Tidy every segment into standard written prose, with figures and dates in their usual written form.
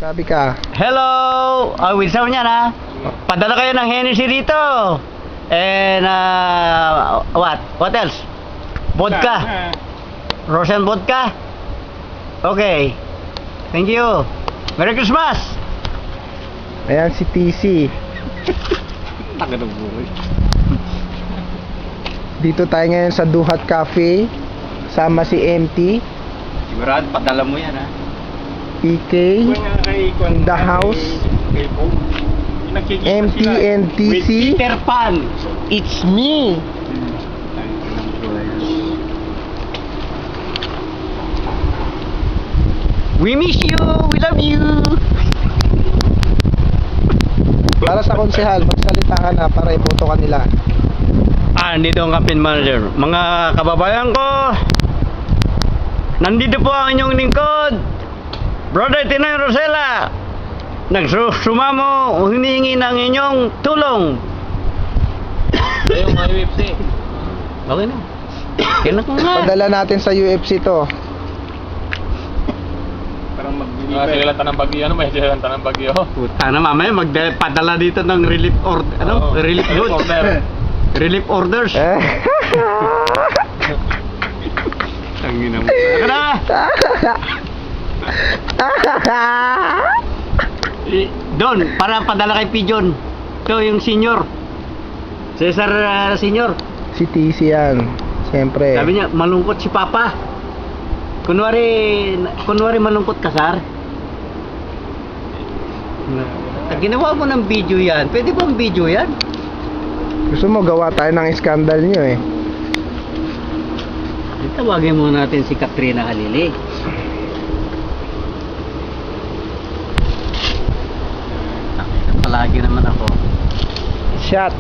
Sabi ka. Hello! Wilson yan ha. Padala kayo ng Hennessy dito. And what? What else? Vodka. Russian vodka. Okay. Thank you. Merry Christmas! Ayan si TC. Tagalog buhay. Dito tayo ngayon sa Duhat Cafe. Sama si MT, Sigurado, padala mo yan ha. PK, in the house, MT and With TC. Peter Pan. It's me. We miss you. We love you. Para sa konsehal, magsalita ka na para iboto ka nila. Nandito ang campaign manager. Mga kababayan ko, nandito po ang inyong lingkod, Brother Tinoy Rosella. Nagsusumamo, humingi ng inyong tulong. Ayaw mga UFC. Okay na. Kailan ko nga. Padala natin sa UFC to. Parang sililanta ng bagyo. Ano may sililanta ng bagyo? Puta na mamaya magpadala dito ng relief order. Ano? Oo, Relief relief goods. order. Relief orders. Tangina mo. Ako na! Don, para padala kay Pigeon. Ito yung senior. Cesar senior. Si TC yan. Siyempre. Sabi niya, malungkot si Papa. Kunwari malungkot ka, Sar. Ginawa mo ng video yan. Pwede bang video yan? Gusto mo gawa tayo ng skandal nyo eh. Tawagin mo natin si Katrina Halili. Palagi naman ako. Shot.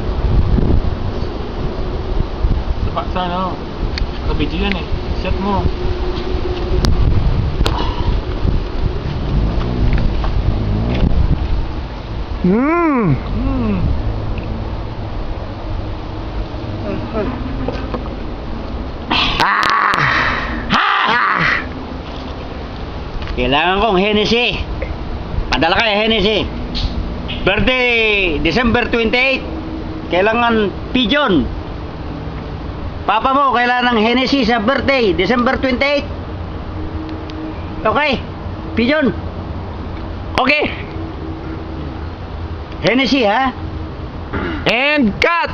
Sa ano? Kabidyo yan eh. Shot mo. Kailangan kong Hennessy. Padala kayo Hennessy. Birthday, December 28. Kailangan Pigeon. Papa mo, kailangan ng Hennessy sa birthday, December 28. Okay? Pigeon. Okay. Hennessy ha? And cut!